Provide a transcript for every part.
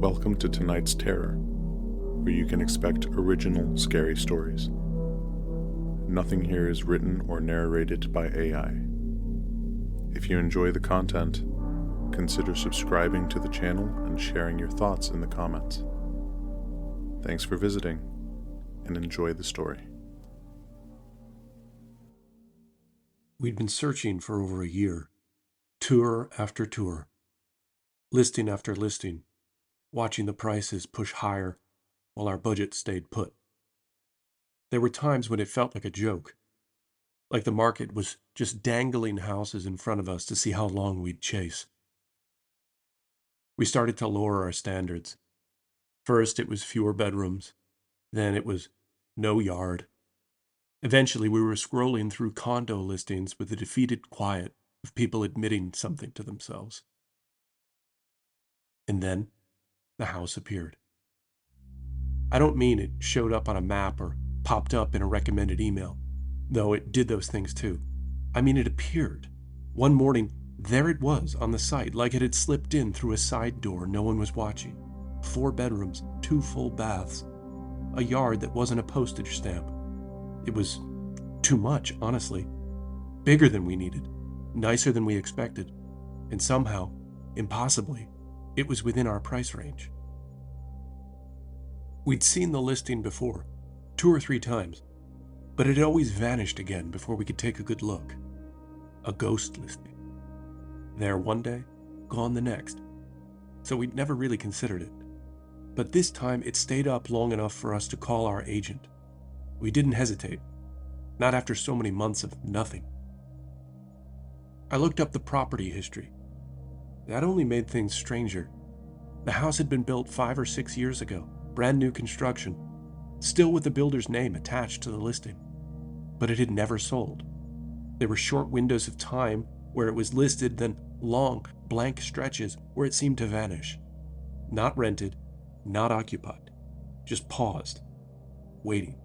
Welcome to tonight's Terror, where you can expect original scary stories. Nothing here is written or narrated by AI. If you enjoy the content, consider subscribing to the channel and sharing your thoughts in the comments. Thanks for visiting, and enjoy the story. We'd been searching for over a year, tour after tour, listing after listing, watching the prices push higher while our budget stayed put. There were times when it felt like a joke, like the market was just dangling houses in front of us to see how long we'd chase. We started to lower our standards. First, it was fewer bedrooms. Then it was no yard. Eventually, we were scrolling through condo listings with the defeated quiet of people admitting something to themselves. And then, the house appeared. I don't mean it showed up on a map or popped up in a recommended email, though it did those things too. I mean it appeared. One morning, there it was on the site, like it had slipped in through a side door no one was watching. 4 bedrooms, 2 full baths, a yard that wasn't a postage stamp. It was too much, honestly. Bigger than we needed, nicer than we expected, and somehow, impossibly, it was within our price range. We'd seen the listing before, 2 or 3 times, but it had always vanished again before we could take a good look. A ghost listing. There one day, gone the next. So we'd never really considered it. But this time it stayed up long enough for us to call our agent. We didn't hesitate, not after so many months of nothing. I looked up the property history. That only made things stranger. The house had been built 5 or 6 years ago, brand new construction, still with the builder's name attached to the listing. But it had never sold. There were short windows of time where it was listed, then long, blank stretches where it seemed to vanish. Not rented, not occupied, just paused, waiting.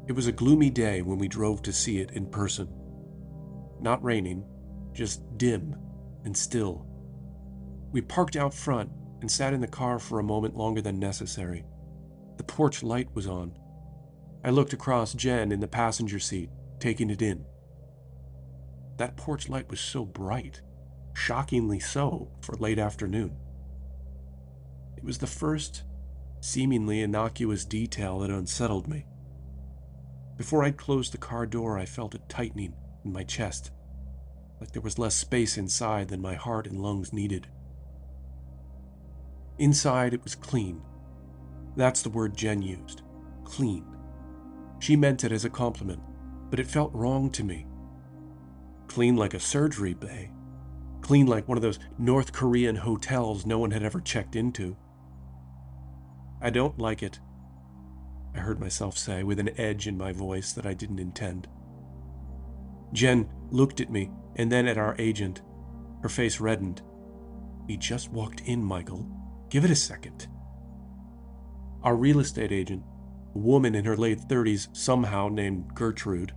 It was a gloomy day when we drove to see it in person. Not raining, just dim and still. We parked out front and sat in the car for a moment longer than necessary. The porch light was on. I looked across Jen in the passenger seat, taking it in. That porch light was so bright, shockingly so for late afternoon. It was the first, seemingly innocuous detail that unsettled me. Before I'd closed the car door, I felt it tightening in my chest, like there was less space inside than my heart and lungs needed. Inside, it was clean. That's the word Jen used. Clean. She meant it as a compliment, but it felt wrong to me. Clean like a surgery bay. Clean like one of those North Korean hotels no one had ever checked into. I don't like it, I heard myself say with an edge in my voice that I didn't intend. Jen looked at me and then at our agent. Her face reddened. "We just walked in, Michael. Give it a second." Our real estate agent, a woman in her late 30s, somehow named Gertrude,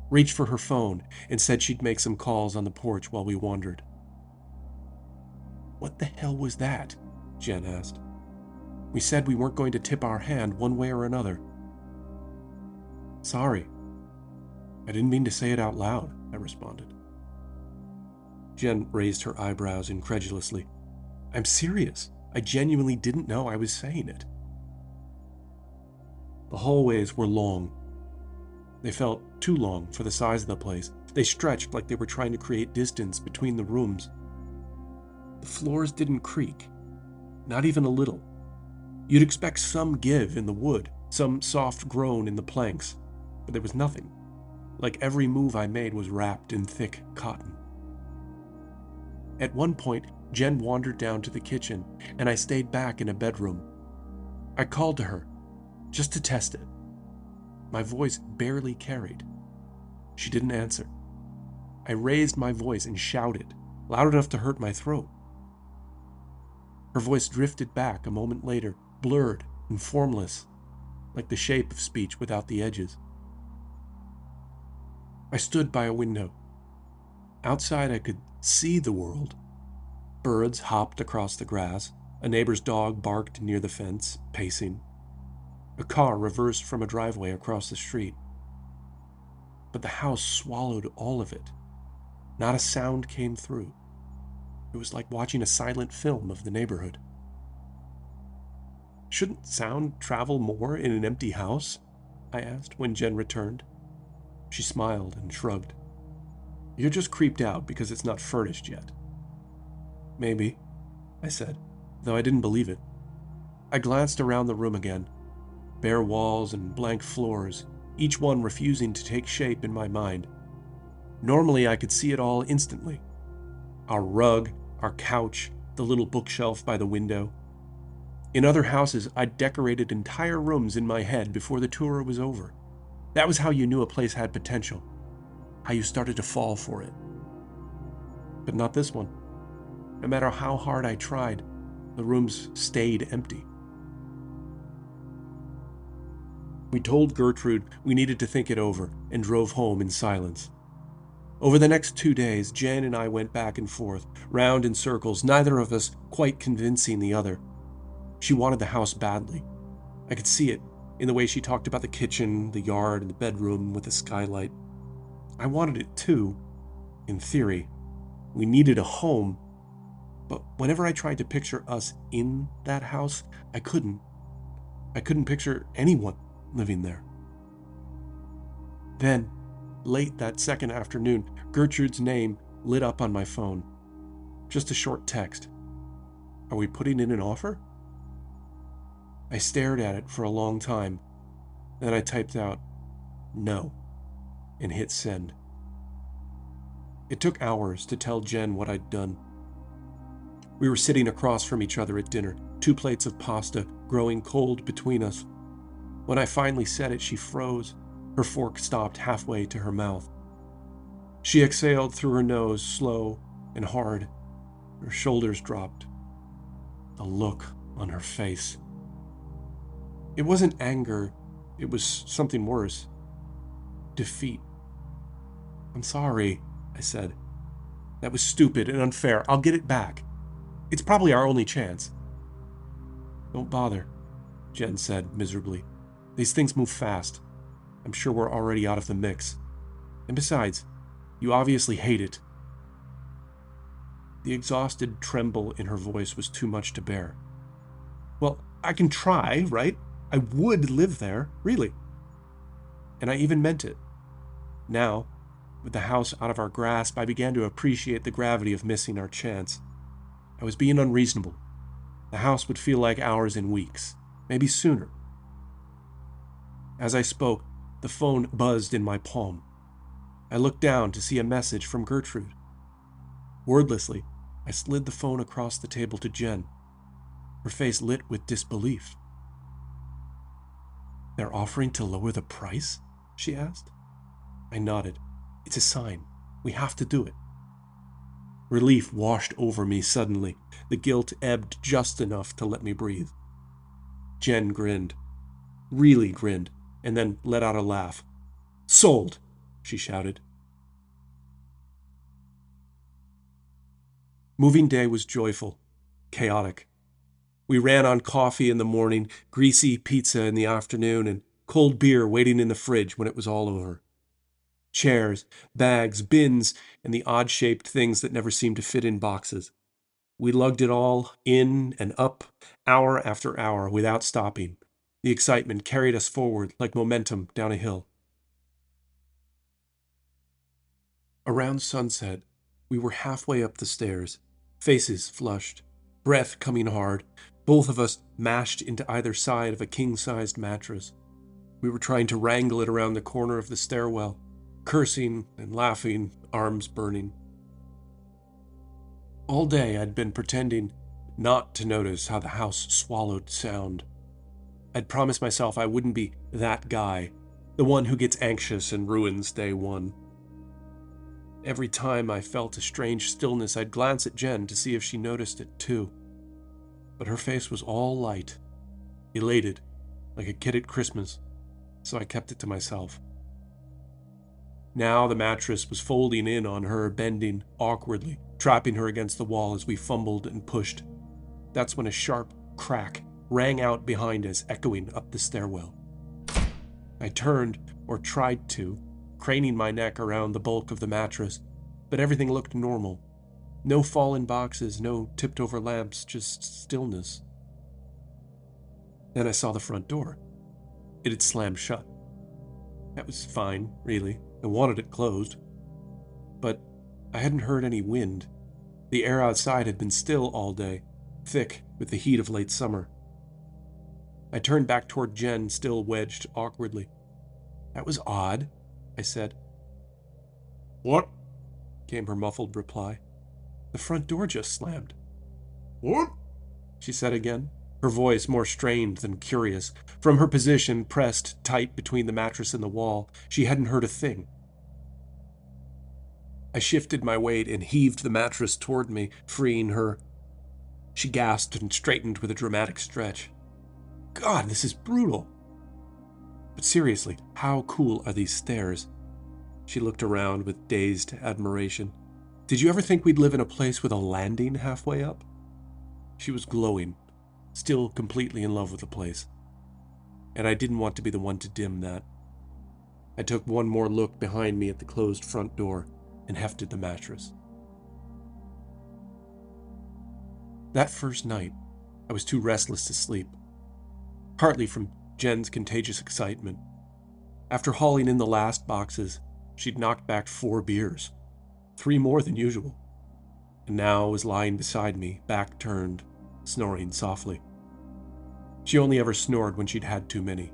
reached for her phone and said she'd make some calls on the porch while we wandered. "What the hell was that?" Jen asked. "We said we weren't going to tip our hand one way or another." "Sorry. I didn't mean to say it out loud," I responded. Jen raised her eyebrows incredulously. "I'm serious. I genuinely didn't know I was saying it." The hallways were long. They felt too long for the size of the place. They stretched like they were trying to create distance between the rooms. The floors didn't creak, not even a little. You'd expect some give in the wood, some soft groan in the planks, but there was nothing. Like every move I made was wrapped in thick cotton. At one point, Jen wandered down to the kitchen, and I stayed back in a bedroom. I called to her, just to test it. My voice barely carried. She didn't answer. I raised my voice and shouted, loud enough to hurt my throat. Her voice drifted back a moment later, blurred and formless, like the shape of speech without the edges. I stood by a window. Outside I could see the world, Birds hopped across the grass. A neighbor's dog barked near the fence, pacing. A car reversed from a driveway across the street. But the house swallowed all of it. Not a sound came through. It was like watching a silent film of the neighborhood. "Shouldn't sound travel more in an empty house?" I asked when Jen returned. She smiled and shrugged. "You're just creeped out because it's not furnished yet." "Maybe," I said, though I didn't believe it. I glanced around the room again. Bare walls and blank floors, each one refusing to take shape in my mind. Normally I could see it all instantly. Our rug, our couch, the little bookshelf by the window. In other houses, I'd decorated entire rooms in my head before the tour was over. That was how you knew a place had potential, how you started to fall for it. But not this one. No matter how hard I tried, the rooms stayed empty. We told Gertrude we needed to think it over and drove home in silence. Over the next 2 days, Jen and I went back and forth, round in circles, neither of us quite convincing the other. She wanted the house badly. I could see it in the way she talked about the kitchen, the yard, and the bedroom with the skylight. I wanted it too, in theory. We needed a home, but whenever I tried to picture us in that house, I couldn't. I couldn't picture anyone living there. Then, late that second afternoon, Gertrude's name lit up on my phone. Just a short text. "Are we putting in an offer?" I stared at it for a long time. Then I typed out, "No," and hit send. It took hours to tell Jen what I'd done. We were sitting across from each other at dinner, 2 plates of pasta growing cold between us. When I finally said it, she froze. Her fork stopped halfway to her mouth. She exhaled through her nose, slow and hard. Her shoulders dropped. The look on her face. It wasn't anger, it was something worse. Defeat. "I'm sorry," I said. "That was stupid and unfair. I'll get it back. It's probably our only chance." "Don't bother," Jen said miserably. "These things move fast. I'm sure we're already out of the mix. And besides, you obviously hate it." The exhausted tremble in her voice was too much to bear. "Well, I can try, right? I would live there, really." And I even meant it. Now, with the house out of our grasp, I began to appreciate the gravity of missing our chance. I was being unreasonable. The house would feel like ours in weeks, maybe sooner. As I spoke, the phone buzzed in my palm. I looked down to see a message from Gertrude. Wordlessly, I slid the phone across the table to Jen. Her face lit with disbelief. "They're offering to lower the price?" she asked. I nodded. "It's a sign. We have to do it." Relief washed over me suddenly. The guilt ebbed just enough to let me breathe. Jen grinned. Really grinned, and then let out a laugh. "Sold!" she shouted. Moving day was joyful, chaotic. We ran on coffee in the morning, greasy pizza in the afternoon, and cold beer waiting in the fridge when it was all over. Chairs, bags, bins, and the odd-shaped things that never seemed to fit in boxes. We lugged it all in and up, hour after hour, without stopping. The excitement carried us forward like momentum down a hill. Around sunset, we were halfway up the stairs, faces flushed, breath coming hard, both of us mashed into either side of a king-sized mattress. We were trying to wrangle it around the corner of the stairwell, cursing and laughing, arms burning. All day I'd been pretending not to notice how the house swallowed sound. I'd promised myself I wouldn't be that guy, the one who gets anxious and ruins day one. Every time I felt a strange stillness, I'd glance at Jen to see if she noticed it too. But her face was all light, elated, like a kid at Christmas, so I kept it to myself. Now the mattress was folding in on her, bending awkwardly, trapping her against the wall as we fumbled and pushed. That's when a sharp crack rang out behind us, echoing up the stairwell. I turned, or tried to, craning my neck around the bulk of the mattress, but everything looked normal. No fallen boxes, no tipped-over lamps, just stillness. Then I saw the front door. It had slammed shut. That was fine, really. I wanted it closed. But I hadn't heard any wind. The air outside had been still all day, thick with the heat of late summer. I turned back toward Jen, still wedged awkwardly. "That was odd," I said. "What?" came her muffled reply. "The front door just slammed." "What?" she said again, her voice more strained than curious. From her position, pressed tight between the mattress and the wall, she hadn't heard a thing. I shifted my weight and heaved the mattress toward me, freeing her. She gasped and straightened with a dramatic stretch. "God, this is brutal." "But seriously, how cool are these stairs?" She looked around with dazed admiration. "Did you ever think we'd live in a place with a landing halfway up?" She was glowing, still completely in love with the place. And I didn't want to be the one to dim that. I took one more look behind me at the closed front door and hefted the mattress. That first night, I was too restless to sleep, partly from Jen's contagious excitement. After hauling in the last boxes, she'd knocked back 4 beers, 3 more than usual, and now was lying beside me, back turned, snoring softly. She only ever snored when she'd had too many.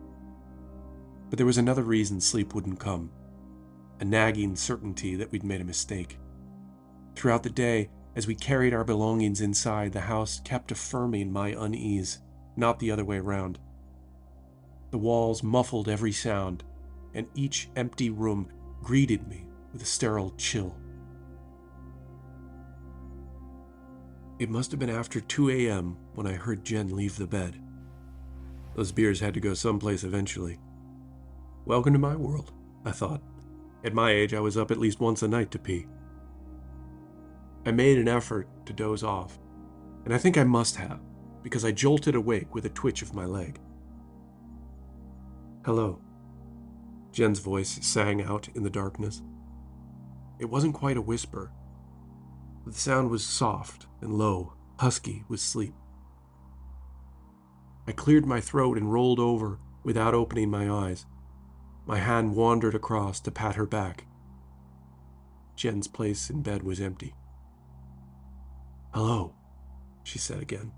But there was another reason sleep wouldn't come, a nagging certainty that we'd made a mistake. Throughout the day, as we carried our belongings inside, the house kept affirming my unease, not the other way around. The walls muffled every sound, and each empty room greeted me with a sterile chill. It must have been after 2 a.m. when I heard Jen leave the bed. Those beers had to go someplace eventually. Welcome to my world, I thought. At my age, I was up at least once a night to pee. I made an effort to doze off, and I think I must have, because I jolted awake with a twitch of my leg. "Hello," Jen's voice sang out in the darkness. It wasn't quite a whisper. The sound was soft and low, husky with sleep. I cleared my throat and rolled over without opening my eyes. My hand wandered across to pat her back. Jen's place in bed was empty. "Hello," she said again.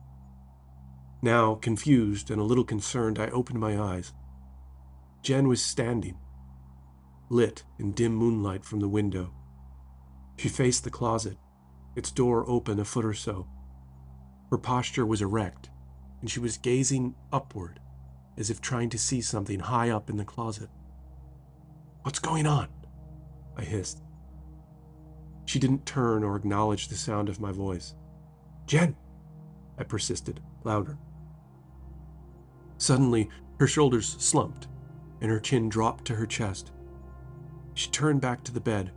Now, confused and a little concerned, I opened my eyes. Jen was standing, lit in dim moonlight from the window. She faced the closet, its door open a foot or so. Her posture was erect, and she was gazing upward, as if trying to see something high up in the closet. "What's going on?" I hissed. She didn't turn or acknowledge the sound of my voice. "Jen," I persisted, louder. Suddenly, her shoulders slumped, and her chin dropped to her chest. She turned back to the bed.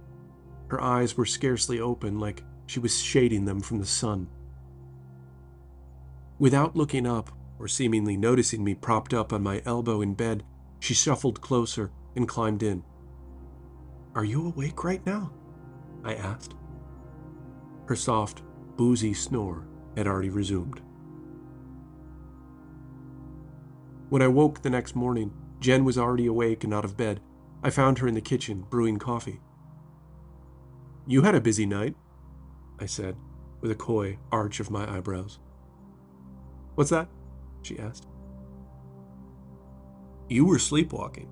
Her eyes were scarcely open, like she was shading them from the sun. Without looking up, or seemingly noticing me propped up on my elbow in bed, she shuffled closer and climbed in. "Are you awake right now?" I asked. Her soft, boozy snore had already resumed. When I woke the next morning, Jen was already awake and out of bed. I found her in the kitchen, brewing coffee. "You had a busy night," I said, with a coy arch of my eyebrows. "What's that?" she asked. "You were sleepwalking.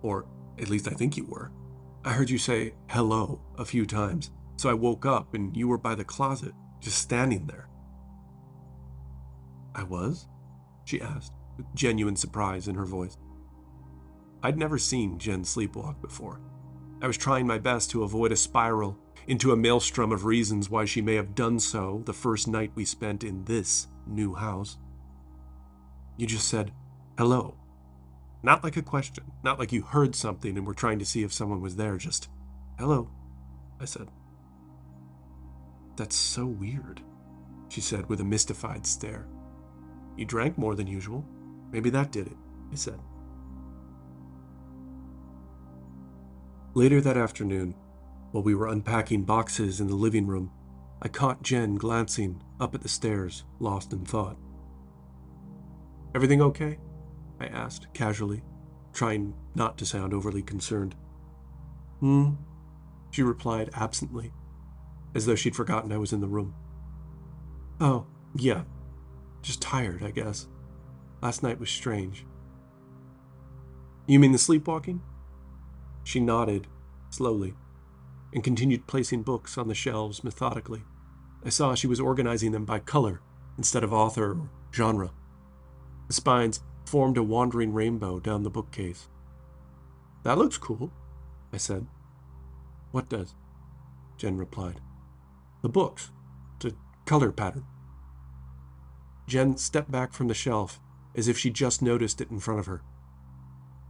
Or, at least I think you were. I heard you say hello a few times, so I woke up and you were by the closet, just standing there." "I was?" she asked, with genuine surprise in her voice. I'd never seen Jen sleepwalk before. I was trying my best to avoid a spiral into a maelstrom of reasons why she may have done so the first night we spent in this new house. "You just said hello," Not like a question, not like you heard something and were trying to see if someone was there, just, "Hello," I said. "That's so weird," she said with a mystified stare. "You drank more than usual. Maybe that did it," I said. Later that afternoon, while we were unpacking boxes in the living room, I caught Jen glancing up at the stairs, lost in thought. "Everything okay?" I asked casually, trying not to sound overly concerned. She replied absently, as though she'd forgotten I was in the room. "Oh, yeah. Just tired, I guess. Last night was strange." "You mean the sleepwalking?" She nodded, slowly, and continued placing books on the shelves methodically. I saw she was organizing them by color instead of author or genre. The spines formed a wandering rainbow down the bookcase. "That looks cool," I said. "What does?" Jen replied. "The books. The color pattern." Jen stepped back from the shelf as if she just noticed it in front of her.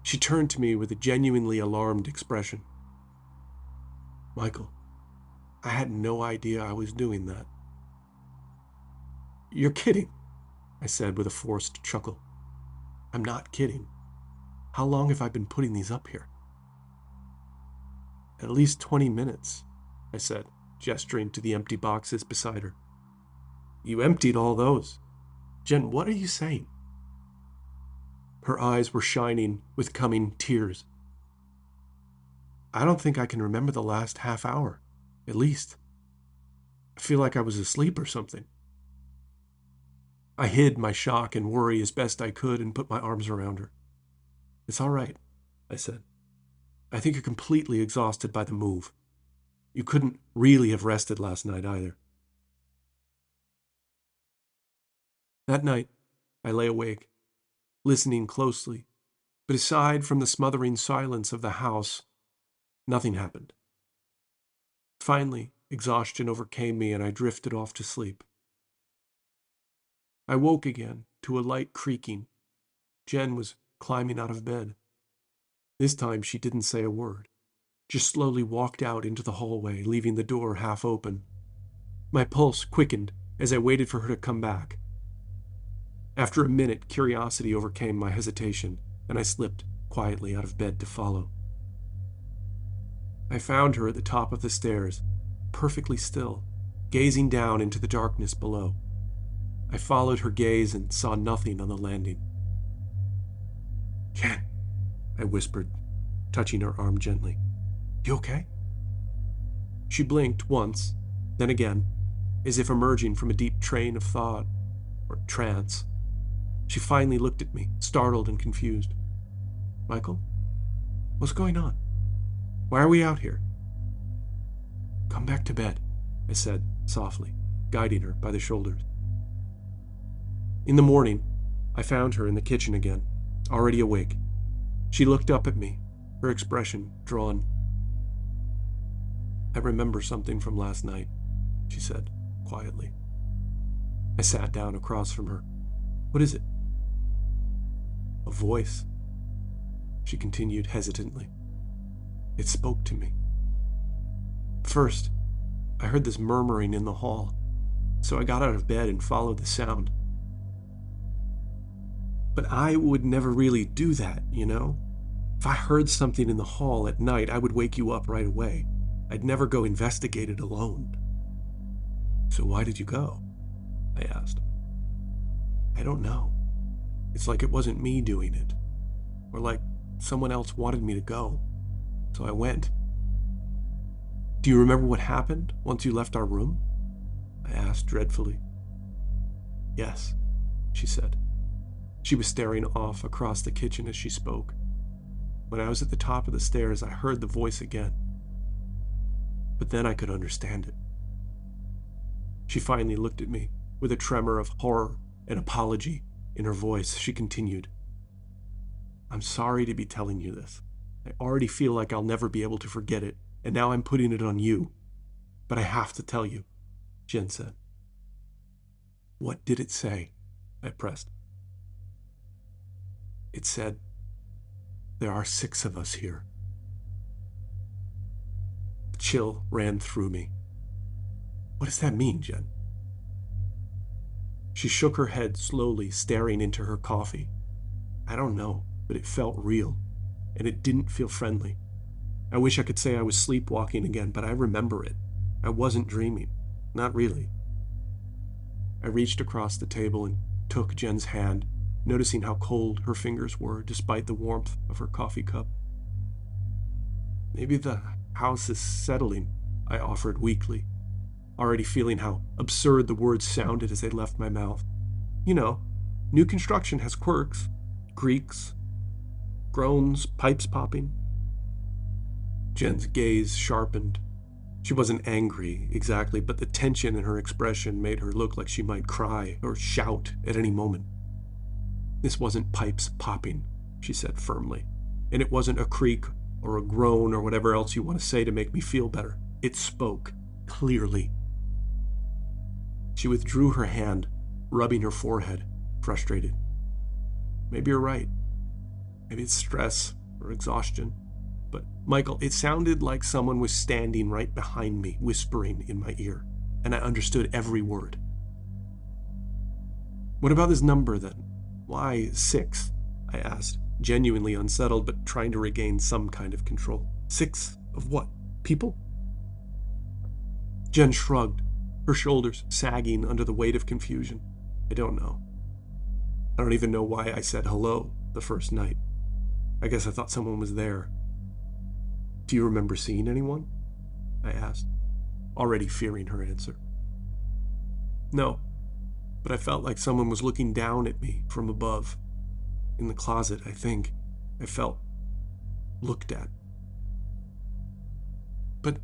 She turned to me with a genuinely alarmed expression. "Michael, I had no idea I was doing that." "You're kidding," I said with a forced chuckle. "I'm not kidding. How long have I been putting these up here?" "At least 20 minutes, I said, gesturing to the empty boxes beside her. "You emptied all those. Jen, what are you saying?" Her eyes were shining with coming tears. "I don't think I can remember the last half hour, at least. I feel like I was asleep or something." I hid my shock and worry as best I could and put my arms around her. "It's all right," I said. "I think you're completely exhausted by the move. You couldn't really have rested last night either." That night, I lay awake, listening closely, but aside from the smothering silence of the house, nothing happened. Finally, exhaustion overcame me and I drifted off to sleep. I woke again to a light creaking. Jen was climbing out of bed. This time she didn't say a word, just slowly walked out into the hallway, leaving the door half open. My pulse quickened as I waited for her to come back. After a minute, curiosity overcame my hesitation, and I slipped quietly out of bed to follow. I found her at the top of the stairs, perfectly still, gazing down into the darkness below. I followed her gaze and saw nothing on the landing. "Jen," I whispered, touching her arm gently. "You okay?" She blinked once, then again, as if emerging from a deep train of thought, or trance. She finally looked at me, startled and confused. "Michael, what's going on? Why are we out here?" "Come back to bed," I said softly, guiding her by the shoulders. In the morning, I found her in the kitchen again, already awake. She looked up at me, her expression drawn. "I remember something from last night," she said, quietly. I sat down across from her. "What is it?" "A voice," she continued hesitantly. "It spoke to me. First, I heard this murmuring in the hall, so I got out of bed and followed the sound. But I would never really do that, you know? If I heard something in the hall at night, I would wake you up right away. I'd never go investigate it alone." "So why did you go?" I asked. "I don't know. It's like it wasn't me doing it, or like someone else wanted me to go, so I went." "Do you remember what happened once you left our room?" I asked dreadfully. "Yes," she said. She was staring off across the kitchen as she spoke. "When I was at the top of the stairs, I heard the voice again. But then I could understand it." She finally looked at me with a tremor of horror and apology in her voice. She continued, "I'm sorry to be telling you this. I already feel like I'll never be able to forget it, and now I'm putting it on you. But I have to tell you," Jen said. "What did it say?" I pressed. "It said, There are 6 of us here. A chill ran through me. What does that mean, Jen? She shook her head slowly, staring into her coffee. I don't know, but it felt real, and it didn't feel friendly. I wish I could say I was sleepwalking again, but I remember it. I wasn't dreaming. Not really. I reached across the table and took Jen's hand, noticing how cold her fingers were despite the warmth of her coffee cup. Maybe the house is settling, I offered weakly, already feeling how absurd the words sounded as they left my mouth. You know, new construction has quirks, creaks, groans, pipes popping. Jen's gaze sharpened. She wasn't angry exactly, but the tension in her expression made her look like she might cry or shout at any moment. This wasn't pipes popping, she said firmly, and it wasn't a creak or a groan or whatever else you want to say to make me feel better. It spoke clearly. She withdrew her hand, rubbing her forehead, frustrated. Maybe you're right. Maybe it's stress or exhaustion. But, Michael, it sounded like someone was standing right behind me, whispering in my ear, and I understood every word. What about this number, then? Why 6? I asked, genuinely unsettled, but trying to regain some kind of control. 6 of what? People? Jen shrugged, her shoulders sagging under the weight of confusion. I don't know. I don't even know why I said hello the first night. I guess I thought someone was there. Do you remember seeing anyone? I asked, already fearing her answer. No, but I felt like someone was looking down at me from above. In the closet, I think. I felt looked at. But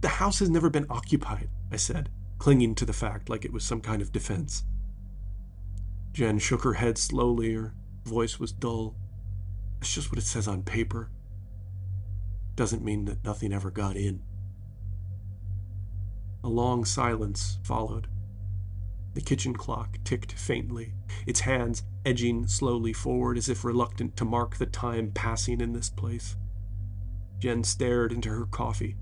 the house has never been occupied, I said, clinging to the fact like it was some kind of defense. Jen shook her head slowly, her voice was dull. It's just what it says on paper. Doesn't mean that nothing ever got in. A long silence followed. The kitchen clock ticked faintly, its hands edging slowly forward as if reluctant to mark the time passing in this place. Jen stared into her coffee.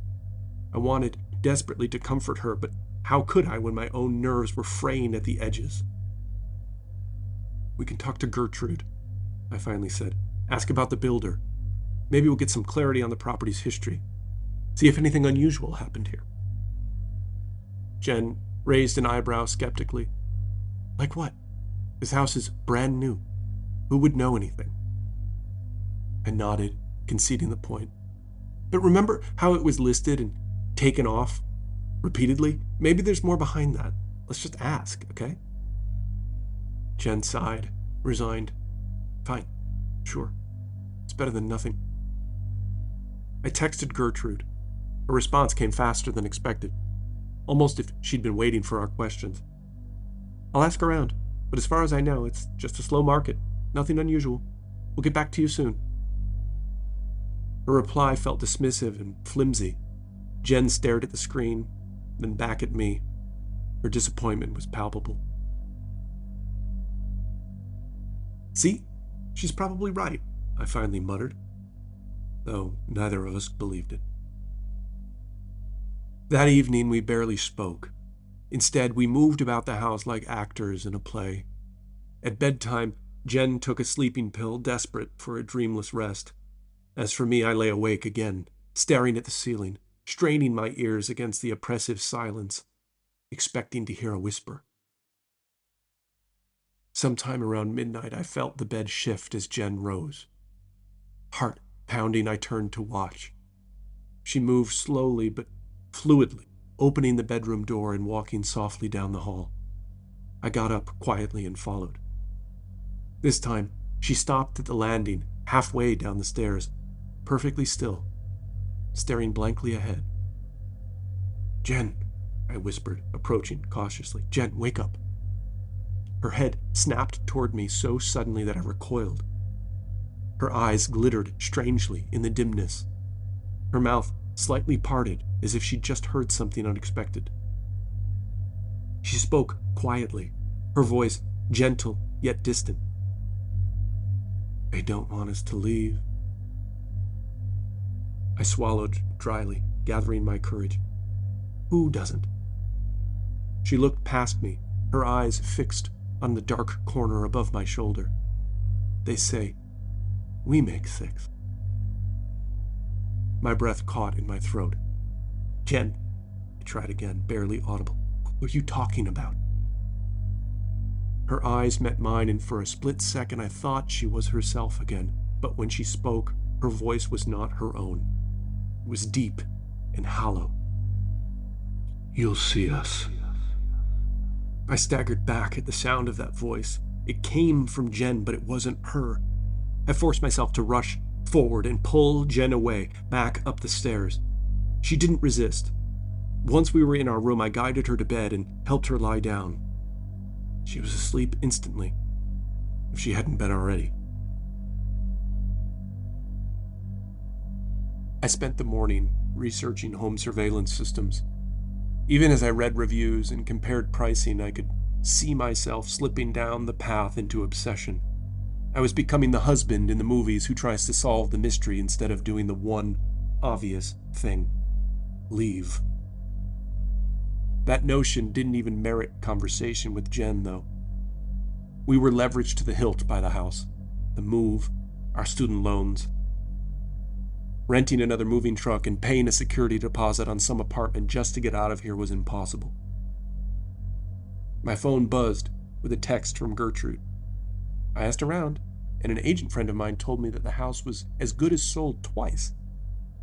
I wanted desperately to comfort her, but how could I when my own nerves were fraying at the edges? We can talk to Gertrude, I finally said. Ask about the builder. Maybe we'll get some clarity on the property's history. See if anything unusual happened here. Jen raised an eyebrow skeptically. Like what? This house is brand new. Who would know anything? I nodded, conceding the point. But remember how it was listed and taken off repeatedly? Maybe there's more behind that. Let's just ask, okay? Jen sighed, resigned. Fine, sure. It's better than nothing. I texted Gertrude. Her response came faster than expected, almost if she'd been waiting for our questions. I'll ask around, but as far as I know, it's just a slow market. Nothing unusual. We'll get back to you soon. Her reply felt dismissive and flimsy. Jen stared at the screen, then back at me. Her disappointment was palpable. See, she's probably right, I finally muttered, though neither of us believed it. That evening we barely spoke. Instead, we moved about the house like actors in a play. At bedtime, Jen took a sleeping pill, desperate for a dreamless rest. As for me, I lay awake again, staring at the ceiling, straining my ears against the oppressive silence, expecting to hear a whisper. Sometime around midnight, I felt the bed shift as Jen rose. Heart pounding, I turned to watch. She moved slowly but fluidly, opening the bedroom door and walking softly down the hall. I got up quietly and followed. This time, she stopped at the landing, halfway down the stairs, perfectly still, staring blankly ahead. Jen, I whispered, approaching cautiously. Jen, wake up. Her head snapped toward me so suddenly that I recoiled. Her eyes glittered strangely in the dimness. Her mouth slightly parted as if she'd just heard something unexpected. She spoke quietly, her voice gentle yet distant. They don't want us to leave. I swallowed dryly, gathering my courage. Who doesn't? She looked past me, her eyes fixed on the dark corner above my shoulder. They say, we make 6. My breath caught in my throat. Jen, I tried again, barely audible. What are you talking about? Her eyes met mine, and for a split second I thought she was herself again. But when she spoke, her voice was not her own. It was deep and hollow. You'll see us. I staggered back at the sound of that voice. It came from Jen, but it wasn't her. I forced myself to rush forward and pull Jen away, back up the stairs. She didn't resist. Once we were in our room, I guided her to bed and helped her lie down. She was asleep instantly, if she hadn't been already. I spent the morning researching home surveillance systems. Even as I read reviews and compared pricing, I could see myself slipping down the path into obsession. I was becoming the husband in the movies who tries to solve the mystery instead of doing the one obvious thing: leave. That notion didn't even merit conversation with Jen, though. We were leveraged to the hilt by the house, the move, our student loans. Renting another moving truck and paying a security deposit on some apartment just to get out of here was impossible. My phone buzzed with a text from Gertrude. I asked around, and an agent friend of mine told me that the house was as good as sold twice.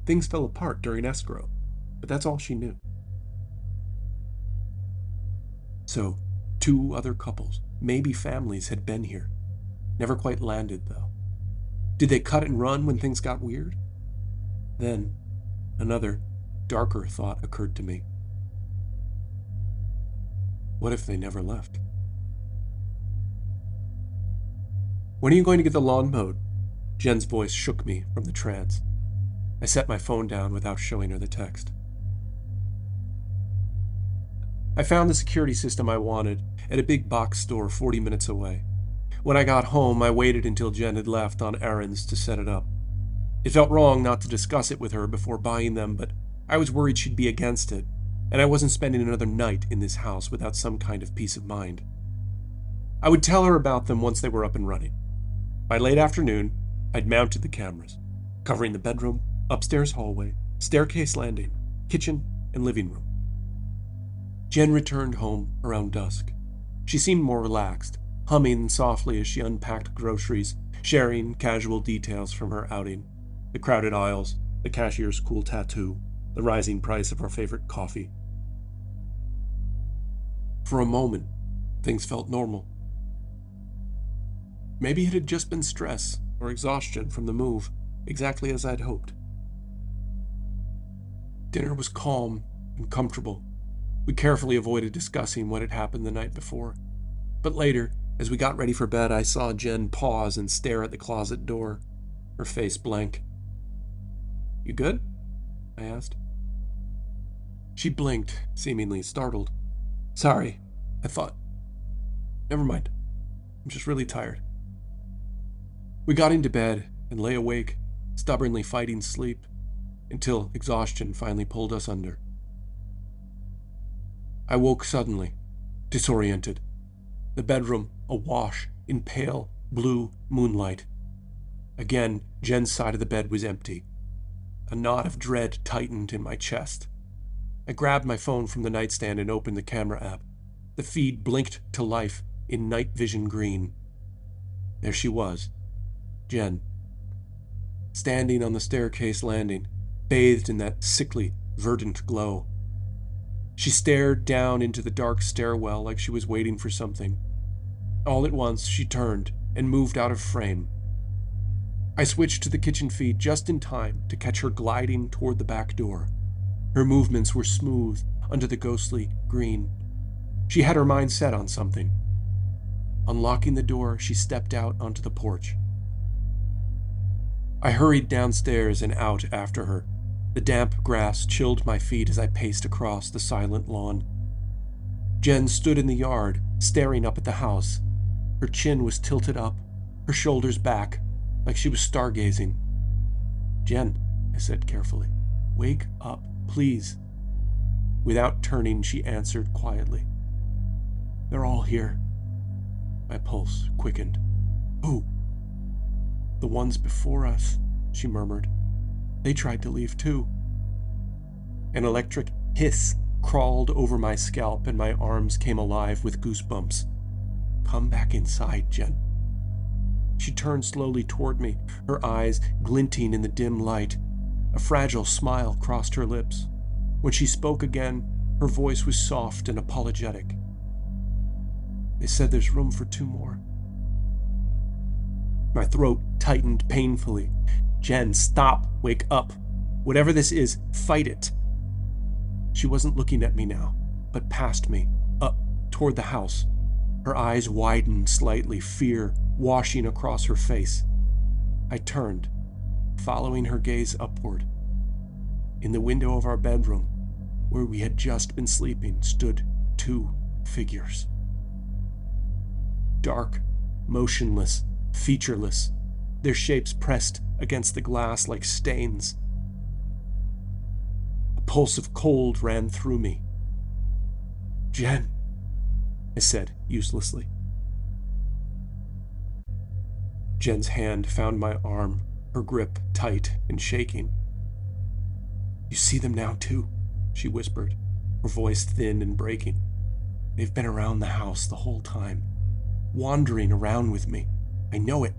Things fell apart during escrow, but that's all she knew. So, 2 other couples, maybe families, had been here. Never quite landed, though. Did they cut and run when things got weird? Then, another, darker thought occurred to me. What if they never left? When are you going to get the lawn mowed? Jen's voice shook me from the trance. I set my phone down without showing her the text. I found the security system I wanted at a big box store 40 minutes away. When I got home, I waited until Jen had left on errands to set it up. It felt wrong not to discuss it with her before buying them, but I was worried she'd be against it, and I wasn't spending another night in this house without some kind of peace of mind. I would tell her about them once they were up and running. By late afternoon, I'd mounted the cameras, covering the bedroom, upstairs hallway, staircase landing, kitchen, and living room. Jen returned home around dusk. She seemed more relaxed, humming softly as she unpacked groceries, sharing casual details from her outing: the crowded aisles, the cashier's cool tattoo, the rising price of our favorite coffee. For a moment, things felt normal. Maybe it had just been stress or exhaustion from the move, exactly as I'd hoped. Dinner was calm and comfortable. We carefully avoided discussing what had happened the night before. But later, as we got ready for bed, I saw Jen pause and stare at the closet door, her face blank. "You good?" I asked. She blinked, seemingly startled. "Sorry, I thought... Never mind. I'm just really tired." We got into bed and lay awake, stubbornly fighting sleep, until exhaustion finally pulled us under. I woke suddenly, disoriented. The bedroom awash in pale blue moonlight. Again, Jen's side of the bed was empty. A knot of dread tightened in my chest. I grabbed my phone from the nightstand and opened the camera app. The feed blinked to life in night vision green. There she was, Jen, standing on the staircase landing, bathed in that sickly, verdant glow. She stared down into the dark stairwell like she was waiting for something. All at once, she turned and moved out of frame. I switched to the kitchen feed just in time to catch her gliding toward the back door. Her movements were smooth under the ghostly green. She had her mind set on something. Unlocking the door, she stepped out onto the porch. I hurried downstairs and out after her. The damp grass chilled my feet as I paced across the silent lawn. Jen stood in the yard, staring up at the house. Her chin was tilted up, her shoulders back, like she was stargazing. "Jen, I said carefully. Wake up, please. Without turning, she answered quietly. They're all here. My pulse quickened. Who? The ones before us, she murmured. They tried to leave too. An electric hiss crawled over my scalp and my arms came alive with goosebumps. Come back inside, Jen. She turned slowly toward me, her eyes glinting in the dim light. A fragile smile crossed her lips. When she spoke again, her voice was soft and apologetic. They said there's room for 2 more. My throat tightened painfully. Jen, stop. Wake up. Whatever this is, fight it. She wasn't looking at me now, but past me, up toward the house. Her eyes widened slightly, fear washing across her face. I turned, following her gaze upward. In the window of our bedroom, where we had just been sleeping, stood 2 figures. Dark, motionless, featureless, their shapes pressed against the glass like stains. A pulse of cold ran through me. Jen, I said uselessly. Jen's hand found my arm, her grip tight and shaking. You see them now too, she whispered, her voice thin and breaking. They've been around the house the whole time, wandering around with me. I know it.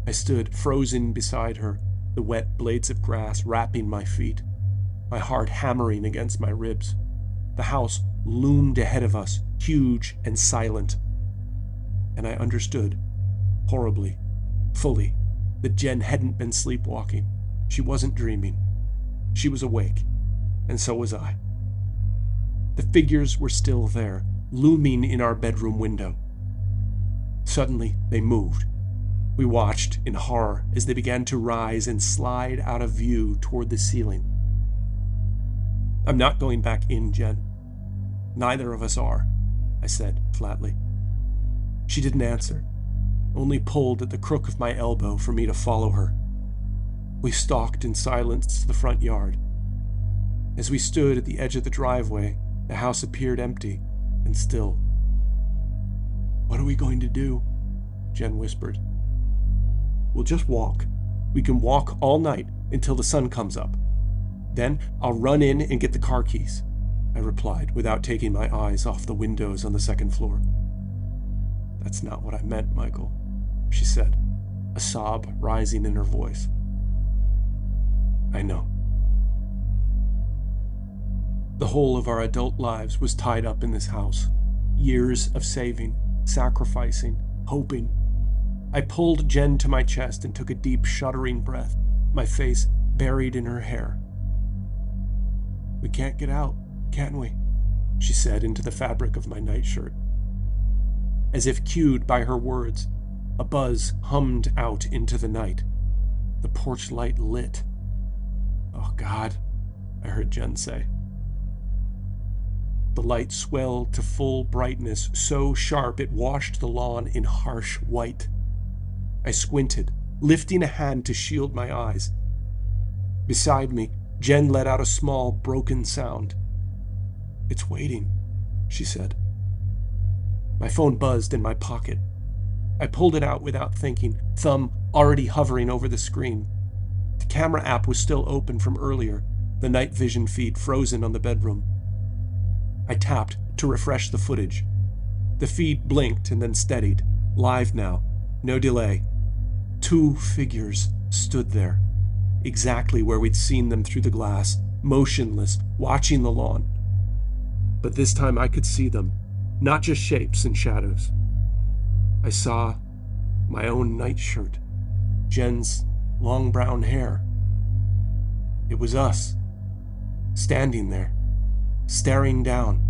I stood frozen beside her, the wet blades of grass wrapping my feet, my heart hammering against my ribs. The house loomed ahead of us, huge and silent. And I understood, horribly, fully, that Jen hadn't been sleepwalking. She wasn't dreaming. She was awake, and so was I. The figures were still there, looming in our bedroom window. Suddenly, they moved. We watched in horror as they began to rise and slide out of view toward the ceiling. I'm not going back in, Jen. Neither of us are, I said flatly. She didn't answer, only pulled at the crook of my elbow for me to follow her. We stalked in silence to the front yard. As we stood at the edge of the driveway, the house appeared empty and still. What are we going to do? Jen whispered. We'll just walk. We can walk all night until the sun comes up. Then I'll run in and get the car keys, I replied without taking my eyes off the windows on the second floor. That's not what I meant, Michael, she said, a sob rising in her voice. I know. The whole of our adult lives was tied up in this house. Years of saving, sacrificing, hoping. I pulled Jen to my chest and took a deep, shuddering breath, my face buried in her hair. We can't get out, can we? She said into the fabric of my nightshirt. As if cued by her words, a buzz hummed out into the night. The porch light lit. Oh, God, I heard Jen say. The light swelled to full brightness, so sharp it washed the lawn in harsh white. I squinted, lifting a hand to shield my eyes. Beside me, Jen let out a small, broken sound. It's waiting, she said. My phone buzzed in my pocket. I pulled it out without thinking, thumb already hovering over the screen. The camera app was still open from earlier, the night vision feed frozen on the bedroom. I tapped to refresh the footage. The feed blinked and then steadied. Live now. No delay. 2 figures stood there, exactly where we'd seen them through the glass, motionless, watching the lawn. But this time I could see them, not just shapes and shadows. I saw my own nightshirt, Jen's long brown hair. It was us, standing there, staring down.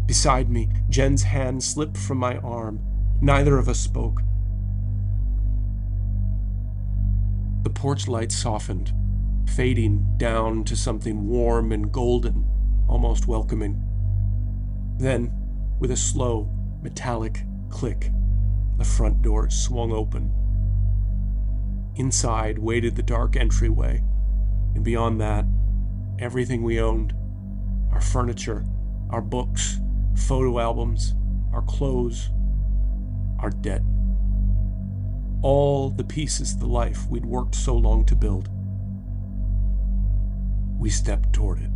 Beside me, Jen's hand slipped from my arm. Neither of us spoke. The porch light softened, fading down to something warm and golden, almost welcoming. Then, with a slow, metallic click, the front door swung open. Inside waited the dark entryway, and beyond that, everything we owned, our furniture, our books, photo albums, our clothes, our debt. All the pieces of the life we'd worked so long to build. We stepped toward it.